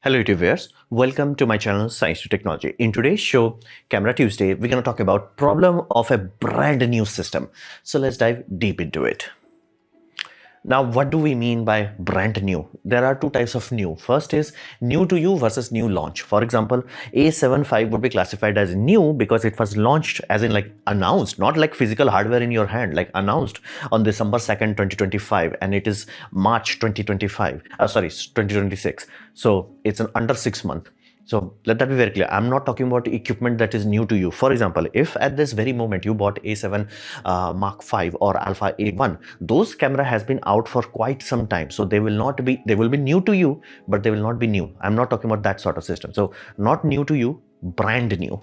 Hello YouTube viewers, welcome to my channel Science to Technology. In today's show, Camera Tuesday, we're going to talk about problem of a brand new system. So let's dive deep into it. Now, what do we mean by brand new? There are two types of new. First is new to you versus new launch. For example, A75 would be classified as new because it was launched as in like announced, not like physical hardware in your hand, like announced on December 2nd, 2025, and it is March 2025, 2026. So it's an under 6 month. So let that be very clear. I'm not talking about equipment that is new to you. For example, if at this very moment you bought A7 Mark 5 or Alpha A1, those camera has been out for quite some time. So they will be new to you, but they will not be new. I'm not talking about that sort of system. So not new to you, brand new.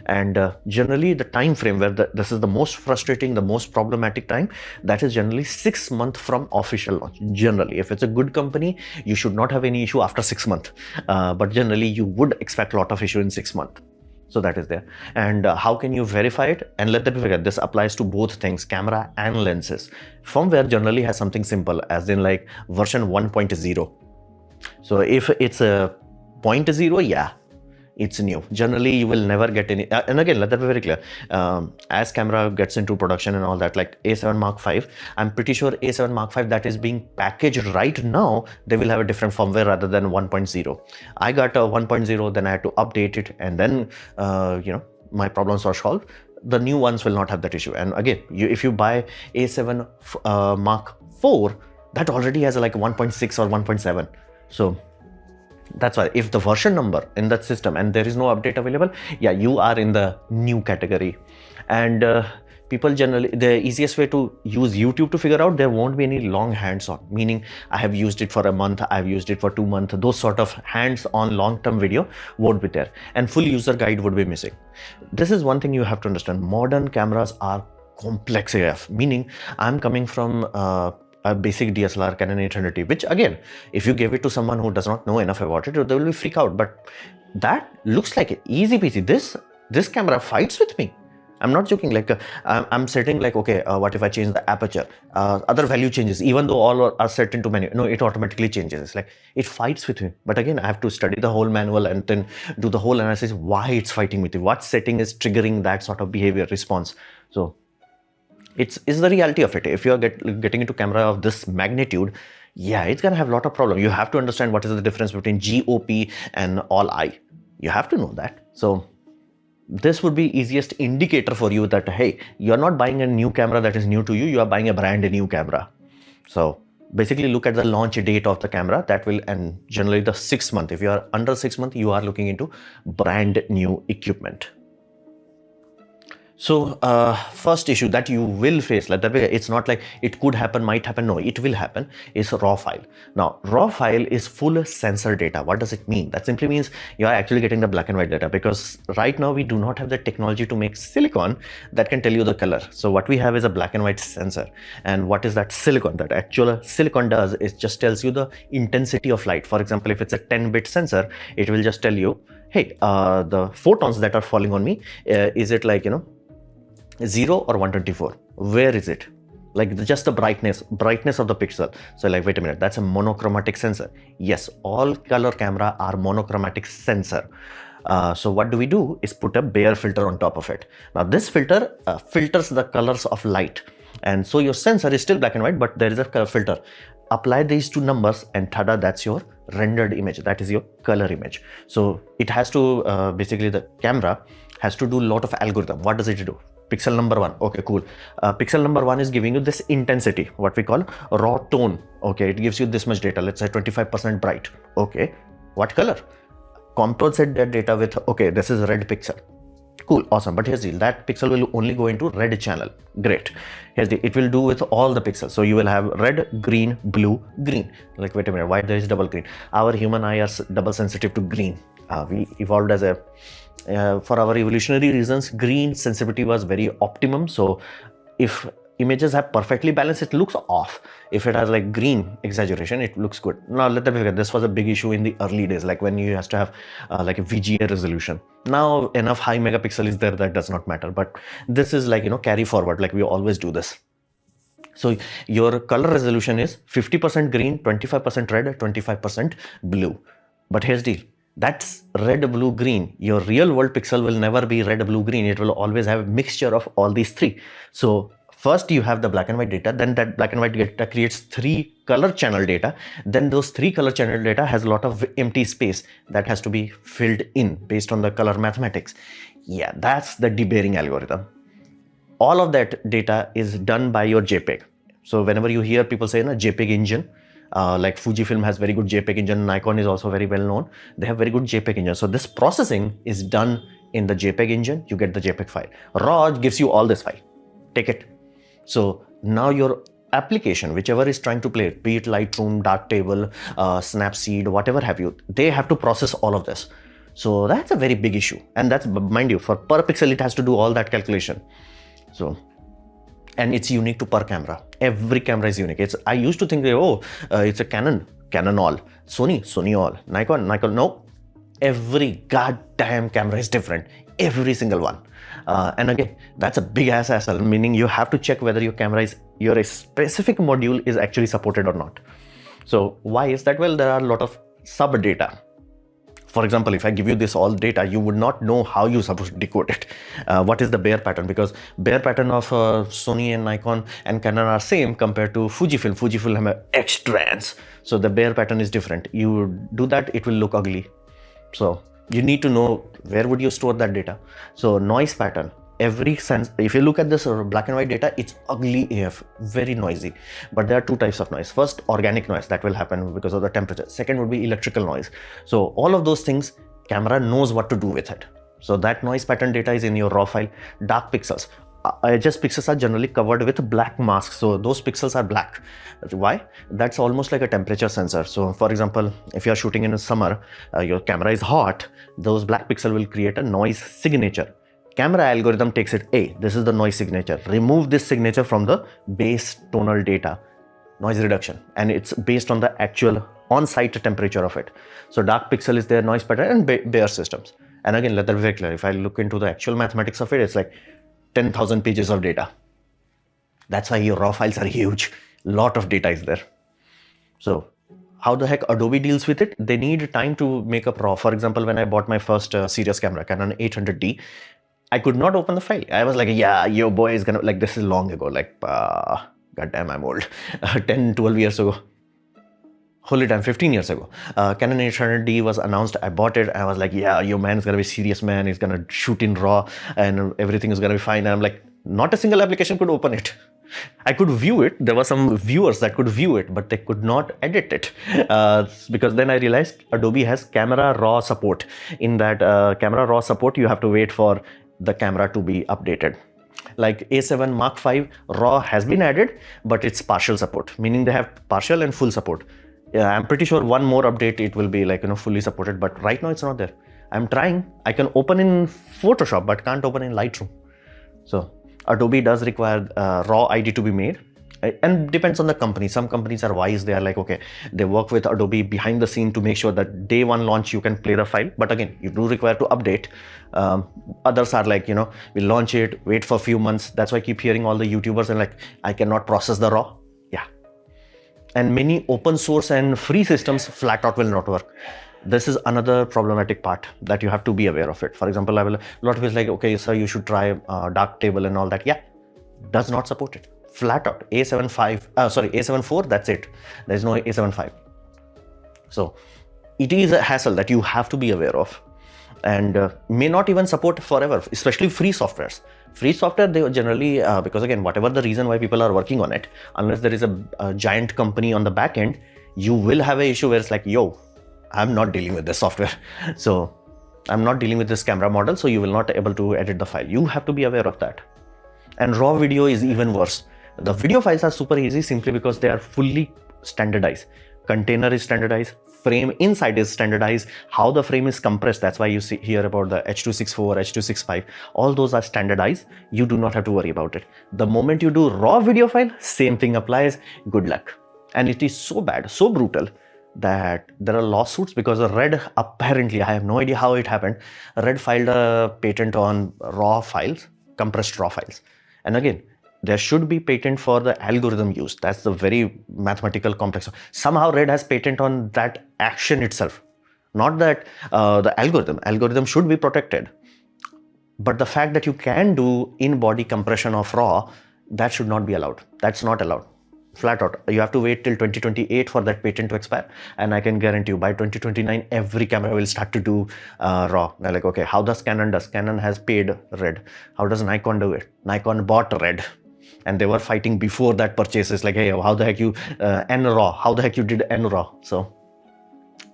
And generally the time frame where this is the most frustrating, the most problematic time, that is generally 6 months from official launch. Generally, if it's a good company, you should not have any issue after 6 months, but generally you would expect a lot of issue in 6 months. So that is there. And how can you verify it? And let that be forget, this applies to both things, camera and lenses. Firmware generally has something simple, as in like version 1.0. So if it's a 0.0, yeah, it's new. Generally, you will never get any. And again, let that be very clear. As camera gets into production and all that, like A7 Mark 5, I'm pretty sure A7 Mark 5 that is being packaged right now, they will have a different firmware rather than 1.0. I got a 1.0, then I had to update it, and then my problems are solved. The new ones will not have that issue. And again, if you buy A7 Mark 4, that already has like 1.6 or 1.7. So that's why if the version number in that system and there is no update available, yeah, you are in the new category. And people generally, the easiest way to use YouTube to figure out, there won't be any long hands-on, meaning I have used it for a month, I've used it for 2 months, those sort of hands-on long-term video won't be there, and full user guide would be missing. This is one thing you have to understand. Modern cameras are complex AF, meaning I'm coming from a basic DSLR Canon 800D, which again, if you give it to someone who does not know enough about it, they will be freak out. But that looks like an easy peasy. This camera fights with me. I'm not joking. Like I'm setting like, okay, what if I change the aperture? Other value changes, even though all are set into menu. No, it automatically changes. It's like it fights with me. But again, I have to study the whole manual and then do the whole analysis. Why it's fighting with you? What setting is triggering that sort of behavior response? So it's the reality of it. If you're getting into camera of this magnitude, yeah, it's gonna have a lot of problems. You have to understand what is the difference between GOP and all eye. You have to know that. So this would be easiest indicator for you that, hey, you're not buying a new camera that is new to you, you are buying a brand new camera. So basically look at the launch date of the camera, that will, and generally the 6 month. If you are under 6 months, you are looking into brand new equipment. So first issue that you will face, like that, it's not like it could happen, might happen. No, it will happen, is raw file. Now, raw file is full sensor data. What does it mean? That simply means you are actually getting the black and white data, because right now we do not have the technology to make silicon that can tell you the color. So what we have is a black and white sensor. And what is that silicon? That actual silicon does is just tells you the intensity of light. For example, if it's a 10-bit sensor, it will just tell you, hey, the photons that are falling on me, is it like, 0 or 124? Where is it? Like just the brightness of the pixel. So like, wait a minute, that's a monochromatic sensor. Yes, all color camera are monochromatic sensor. So what do we do is put a Bayer filter on top of it. Now this filter filters the colors of light. And so your sensor is still black and white, but there is a color filter. Apply these two numbers and tada, that's your rendered image. That is your color image. So it has to, basically the camera has to do a lot of algorithm. What does it do? Pixel number 1, okay, cool. Pixel number 1 is giving you this intensity, what we call raw tone. Okay, it gives you this much data, let's say 25% bright. Okay, what color? Compensate that data with, okay, this is red pixel. Cool, awesome. But here's the deal, that pixel will only go into red channel. Great. Here's the, it will do with all the pixels. So you will have red, green, blue, green. Like, wait a minute, why there is double green? Our human eye is double sensitive to green. We evolved as a for our evolutionary reasons, green sensitivity was very optimum. So if images have perfectly balanced, it looks off. If it has like green exaggeration, it looks good. Now let that be forget, this was a big issue in the early days, like when you have to have like a VGA resolution. Now enough high megapixel is there, that does not matter. But this is like, carry forward, like we always do this. So your color resolution is 50% green, 25% red, 25% blue. But here's the deal. That's red, blue, green. Your real world pixel will never be red, blue, green. It will always have a mixture of all these three. So first you have the black and white data, then that black and white data creates three color channel data. Then those three color channel data has a lot of empty space that has to be filled in based on the color mathematics. Yeah, that's the debayering algorithm. All of that data is done by your JPEG. So whenever you hear people say, JPEG engine, like Fujifilm has very good JPEG engine, Nikon is also very well known. They have very good JPEG engine. So this processing is done in the JPEG engine. You get the JPEG file. RAW gives you all this file. Take it. So now your application, whichever is trying to play it, be it Lightroom, Darktable, Snapseed, whatever have you, they have to process all of this. So that's a very big issue. And that's, mind you, for per pixel, it has to do all that calculation. So, and it's unique to per camera. Every camera is unique. I used to think, it's a Canon all, Sony all, Nikon. No, every goddamn camera is different. Every single one. And again, that's a big ass hassle, meaning you have to check whether your specific module is actually supported or not. So why is that? Well, there are a lot of sub data. For example, if I give you this all data, you would not know how you're supposed to decode it. What is the Bayer pattern? Because Bayer pattern of Sony and Nikon and Canon are same compared to Fujifilm. Fujifilm have X strands. So the Bayer pattern is different. You do that, it will look ugly. So you need to know where would you store that data. So noise pattern. Every sense, if you look at this black and white data, it's ugly AF, very noisy. But there are two types of noise. First, organic noise, that will happen because of the temperature. Second would be electrical noise. So all of those things, camera knows what to do with it. So that noise pattern data is in your raw file. Dark pixels. IHS pixels are generally covered with black masks. So those pixels are black. Why? That's almost like a temperature sensor. So for example, if you are shooting in the summer, your camera is hot, those black pixel will create a noise signature. Camera algorithm takes it, this is the noise signature. Remove this signature from the base tonal data, noise reduction. And it's based on the actual on-site temperature of it. So dark pixel is their noise pattern and Bayer systems. And again, let that be very clear. If I look into the actual mathematics of it, it's like 10,000 pages of data. That's why your raw files are huge. Lot of data is there. So how the heck Adobe deals with it? They need time to make up raw. For example, when I bought my first serious camera, Canon 800D, I could not open the file. I was like, yeah, your boy is gonna, like, this is long ago, like, goddamn, I'm old. 10, 12 years ago. Holy time, 15 years ago. Canon 800D was announced. I bought it. I was like, yeah, your man is gonna be serious, man. He's gonna shoot in RAW and everything is gonna be fine. And I'm like, not a single application could open it. I could view it. There were some viewers that could view it, but they could not edit it. Because then I realized Adobe has camera raw support. In that camera raw support, you have to wait for the camera to be updated. Like A7 Mark V RAW has been added, but it's partial support, meaning they have partial and full support. Yeah, I'm pretty sure one more update it will be like, fully supported, but right now it's not there. I'm trying. I can open in Photoshop, but can't open in Lightroom. So Adobe does require raw ID to be made. And depends on the company. Some companies are wise. They are like, okay, they work with Adobe behind the scene to make sure that day one launch, you can play the file. But again, you do require to update. Others are like, we launch it, wait for a few months. That's why I keep hearing all the YouTubers and like, I cannot process the raw. Yeah. And many open source and free systems flat out will not work. This is another problematic part that you have to be aware of it. For example, a lot of people like, okay, sir, you should try Darktable and all that. Yeah, does not support it. Flat out. A7 IV, that's it. There's no A7 V. So it is a hassle that you have to be aware of, and may not even support forever, especially free softwares. Free software, they generally, because again, whatever the reason why people are working on it, unless there is a giant company on the back end, you will have an issue where it's like, yo, I'm not dealing with this software. So I'm not dealing with this camera model, so you will not be able to edit the file. You have to be aware of that. And raw video is even worse. The video files are super easy simply because they are fully standardized. Container is standardized, frame inside is standardized, how the frame is compressed, that's why you hear about the H.264, H.265, all those are standardized. You do not have to worry about it. The moment you do raw video file, same thing applies, good luck. And it is so bad, so brutal, that there are lawsuits because Red, apparently, I have no idea how it happened, Red filed a patent on raw files, compressed raw files. And again, there should be patent for the algorithm used. That's the very mathematical complex. Somehow Red has patent on that action itself. Not that the algorithm should be protected, but the fact that you can do in-body compression of RAW, that should not be allowed. That's not allowed. Flat out. You have to wait till 2028 for that patent to expire. And I can guarantee you by 2029, every camera will start to do RAW. They're like, okay, how does Canon does? Canon has paid Red. How does Nikon do it? Nikon bought Red. And they were fighting before that purchase. It's like, hey, how the heck you NRAW? How the heck you did NRAW? So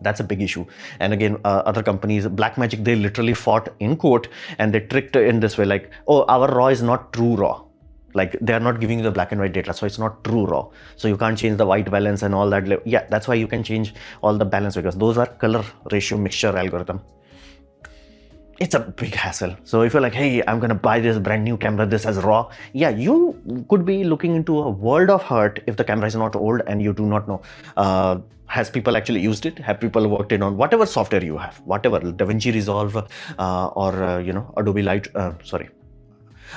that's a big issue. And again, other companies, Blackmagic, they literally fought in court and they tricked in this way, like, oh, our RAW is not true RAW. Like, they are not giving you the black and white data, so it's not true RAW. So you can't change the white balance and all that. Yeah, that's why you can change all the balance, because those are color ratio mixture algorithm. It's a big hassle. So if you're like, hey, I'm gonna buy this brand new camera, this has RAW, yeah, you could be looking into a world of hurt if the camera is not old and you do not know. Has people actually used it? Have people worked in on whatever software you have, whatever, DaVinci Resolve or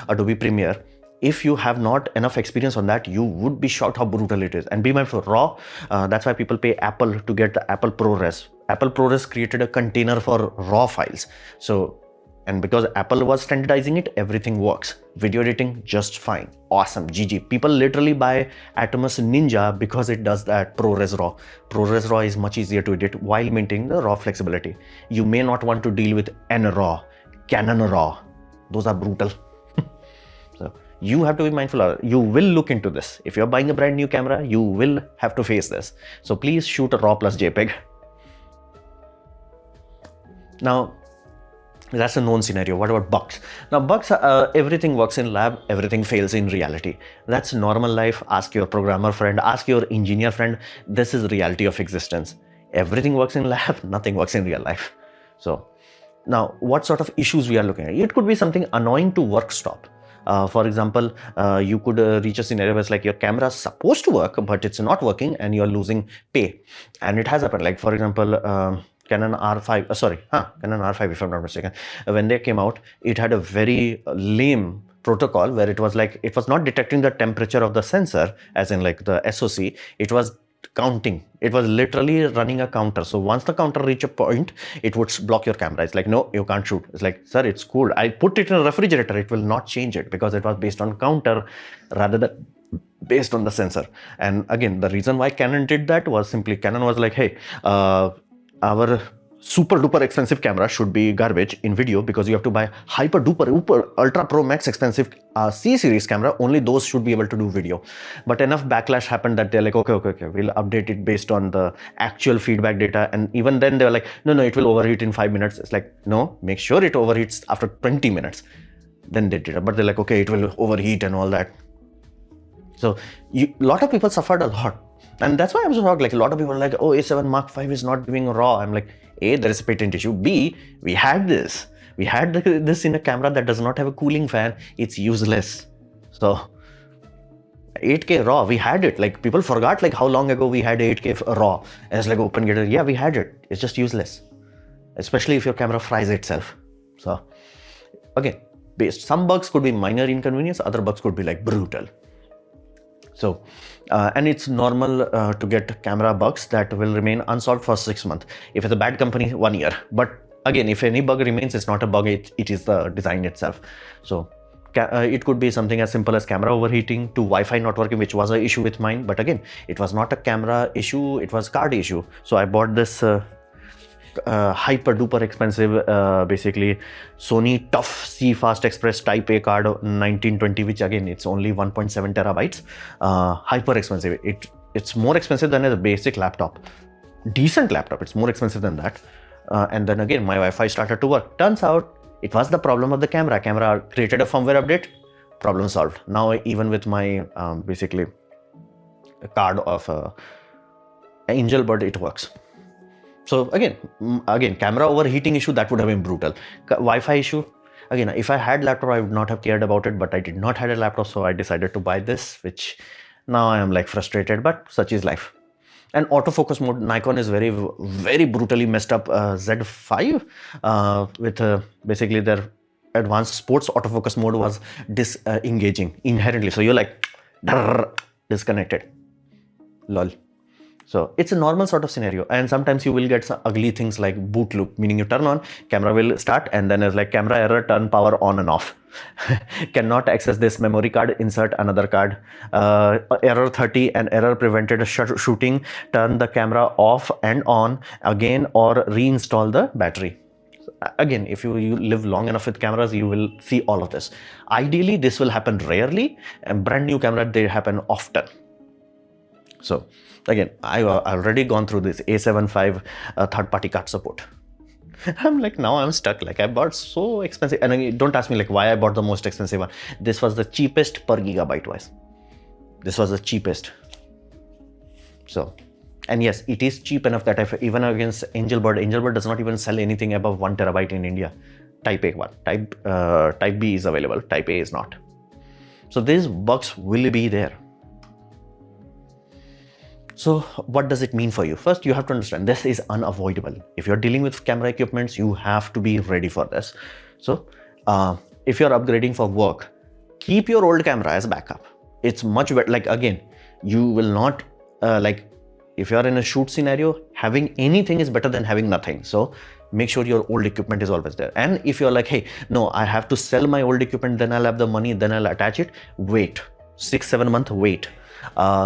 Adobe Premiere? If you have not enough experience on that, you would be shocked how brutal it is. And be mindful, RAW, that's why people pay Apple to get the Apple ProRes. Apple ProRes created a container for RAW files. So, and because Apple was standardizing it, everything works. Video editing, just fine. Awesome, GG. People literally buy Atomos Ninja because it does that ProRes RAW. ProRes RAW is much easier to edit while maintaining the RAW flexibility. You may not want to deal with NRAW, Canon RAW. Those are brutal. So you have to be mindful of it. You will look into this. If you're buying a brand new camera, you will have to face this. So please shoot a RAW plus JPEG. Now, that's a known scenario. What about bugs? Now, bugs, everything works in lab, everything fails in reality. That's normal life. Ask your programmer friend, ask your engineer friend. This is the reality of existence. Everything works in lab, nothing works in real life. So now, what sort of issues we are looking at? It could be something annoying to work stop. For example, you could reach a scenario where it's like your camera is supposed to work, but it's not working and you're losing pay. And it has happened. Like, for example, Canon R5, Canon R5, if I'm not mistaken, when they came out, it had a very lame protocol where it was like, it was not detecting the temperature of the sensor, as in like the SoC, it was counting. It was literally running a counter. So once the counter reached a point, it would block your camera. It's like, no, you can't shoot. It's like, sir, it's cool. I put it in a refrigerator. It will not change it because it was based on counter rather than based on the sensor. And again, the reason why Canon did that was simply Canon was like, hey, our super duper expensive camera should be garbage in video because you have to buy hyper duper ultra pro max expensive C series camera. Only those should be able to do video. But enough backlash happened that they're like, okay, we'll update it based on the actual feedback data. And even then they were like, no, it will overheat in 5 minutes. It's like, no, make sure it overheats after 20 minutes. Then they did it. But they're like, okay, it will overheat and all that. So a lot of people suffered a lot. And that's why I'm so shocked. Like, a lot of people are like, oh, A7 Mark V is not giving RAW. I'm like, A, there is a patent issue. B, we had this. We had this in a camera that does not have a cooling fan. It's useless. So 8K RAW, we had it. Like, people forgot like how long ago we had 8K RAW. And it's like, open getter. Yeah, we had it. It's just useless. Especially if your camera fries itself. So again, some bugs could be minor inconvenience. Other bugs could be like brutal. So, and it's normal to get camera bugs that will remain unsolved for 6 months. If it's a bad company, 1 year. But again, if any bug remains, it's not a bug, it is the design itself. So it could be something as simple as camera overheating to Wi-Fi not working, which was an issue with mine. But again, it was not a camera issue, it was card issue. So I bought this hyper duper expensive basically Sony Tough C Fast Express Type A card 1920, which again, it's only 1.7 terabytes. Hyper expensive. It's more expensive than a basic laptop. Decent laptop, it's more expensive than that. And then again, my Wi-Fi started to work. Turns out it was the problem of the camera. Camera created a firmware update, problem solved. Now even with my basically a card of Angel Bird, it works. So again, camera overheating issue, that would have been brutal. Wi-Fi issue, again, if I had laptop, I would not have cared about it, but I did not have a laptop, so I decided to buy this, which now I am like frustrated, but such is life. And autofocus mode, Nikon is very, very brutally messed up Z5 with basically their advanced sports autofocus mode was disengaging inherently. So you're like, disconnected, lol. So it's a normal sort of scenario, and sometimes you will get some ugly things like boot loop, meaning you turn on, camera will start, and then it's like camera error, turn power on and off. Cannot access this memory card, insert another card. Error 30 and error prevented shooting, turn the camera off and on again, or reinstall the battery. Again, if you live long enough with cameras, you will see all of this. Ideally, this will happen rarely, and brand new camera, they happen often. So again, I've already gone through this A75 third-party card support. I'm like, now I'm stuck. Like, I bought so expensive, and again, don't ask me like why I bought the most expensive one. This was the cheapest per gigabyte wise. This was the cheapest. So, and yes, it is cheap enough that if even against Angelbird does not even sell anything above 1 terabyte in India. Type A one, Type B is available. Type A is not. So these bugs will be there. So what does it mean for you? First, you have to understand this is unavoidable. If you're dealing with camera equipments, you have to be ready for this. So if you're upgrading for work, keep your old camera as backup. It's much better. Like, again, you will not like, if you're in a shoot scenario, having anything is better than having nothing. So make sure your old equipment is always there. And if you're like, hey, no, I have to sell my old equipment, then I'll have the money, then I'll attach it, wait 6-7 months, wait.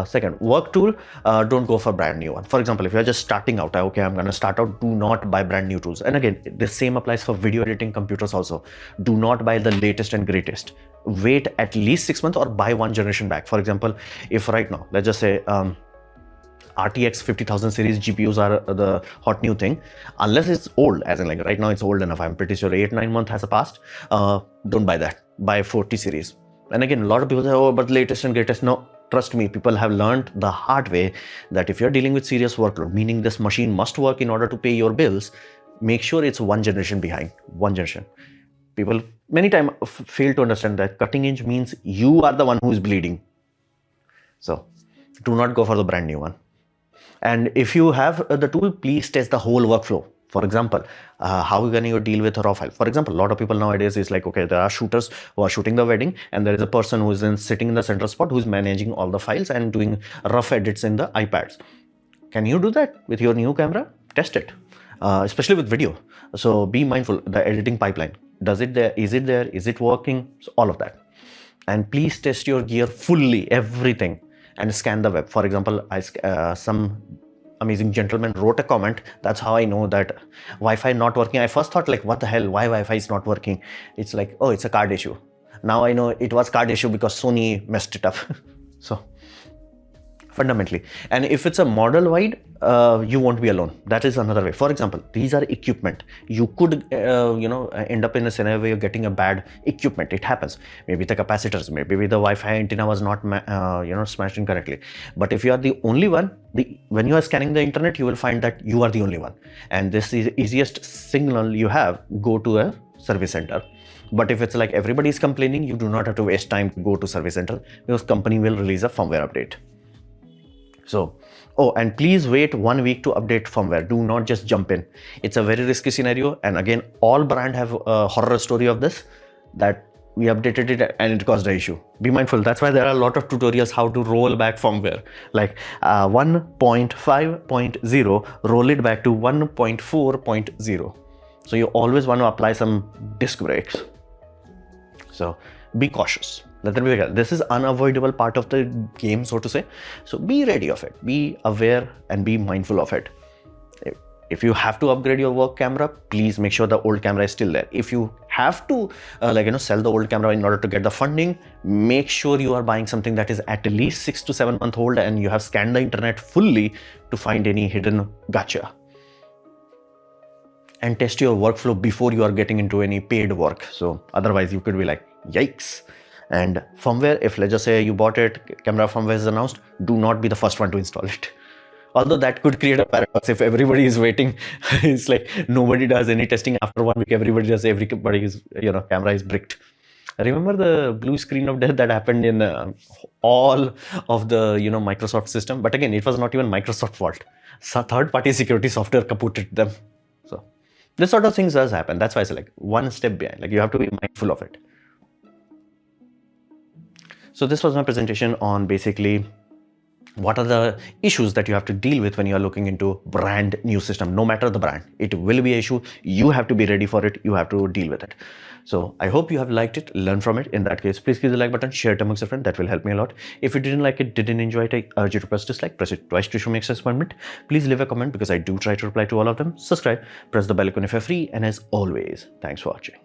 Second, work tool, don't go for brand new one. For example, if you're just starting out, okay, I'm going to start out, do not buy brand new tools. And again, the same applies for video editing computers also. Do not buy the latest and greatest. Wait at least 6 months or buy one generation back. For example, if right now, let's just say RTX 50,000 series GPUs are the hot new thing, unless it's old, as in like right now it's old enough. I'm pretty sure 8-9 months has passed. Don't buy that. Buy 40 series. And again, a lot of people say, oh, but latest and greatest. No, trust me, people have learned the hard way that if you're dealing with serious workload, meaning this machine must work in order to pay your bills, make sure it's one generation behind, one generation. People many times fail to understand that cutting edge means you are the one who is bleeding. So do not go for the brand new one. And if you have the tool, please test the whole workflow. For example, how can you deal with a raw file? For example, a lot of people nowadays is like, okay, there are shooters who are shooting the wedding, and there is a person who is sitting in the central spot who is managing all the files and doing rough edits in the iPads. Can you do that with your new camera? Test it, especially with video. So be mindful, the editing pipeline. Does it there? Is it there? Is it working? So all of that. And please test your gear fully, everything, and scan the web. For example, some amazing gentleman wrote a comment. That's how I know that Wi-Fi not working. I first thought like, what the hell, why Wi-Fi is not working? It's like, oh, it's a card issue. Now I know it was card issue because Sony messed it up. So fundamentally, and if it's a model wide, you won't be alone. That is another way. For example, these are equipment. You could end up in a scenario where you're getting a bad equipment. It happens. Maybe the capacitors, maybe the Wi-Fi antenna was not smashed in correctly. But if you are the only one, when you are scanning the internet, you will find that you are the only one, and this is the easiest signal you have. Go to a service center. But if it's like everybody is complaining, you do not have to waste time to go to service center, because company will release a firmware update. So, oh, and please wait 1 week to update firmware. Do not just jump in. It's a very risky scenario. And again, all brand have a horror story of this, that we updated it and it caused an issue. Be mindful. That's why there are a lot of tutorials how to roll back firmware. Like 1.5.0, roll it back to 1.4.0. So you always want to apply some disc brakes. So be cautious. Let them be aware. This is unavoidable part of the game, so to say. So be ready of it. Be aware and be mindful of it. If you have to upgrade your work camera, please make sure the old camera is still there. If you have to sell the old camera in order to get the funding, make sure you are buying something that is at least 6 to 7 months old and you have scanned the internet fully to find any hidden gotcha. And test your workflow before you are getting into any paid work. So otherwise you could be like, yikes. And firmware, if let's just say you bought it, camera firmware is announced, do not be the first one to install it. Although that could create a paradox if everybody is waiting. It's like nobody does any testing after 1 week. Everybody does. Everybody is, camera is bricked. Remember the blue screen of death that happened in all of the Microsoft system? But again, it was not even Microsoft fault. So third-party security software kaputted them. So this sort of things does happen. That's why it's like one step behind. Like you have to be mindful of it. So this was my presentation on basically what are the issues that you have to deal with when you are looking into brand new system. No matter the brand, it will be an issue. You have to be ready for it. You have to deal with it. So I hope you have liked it, learn from it. In that case, please click the like button, share it amongst your friends. That will help me a lot. If you didn't like it, didn't enjoy it, I urge you to press dislike, press it twice to show me disappointment. Please leave a comment because I do try to reply to all of them. Subscribe, press the bell icon if you're free, and as always, thanks for watching.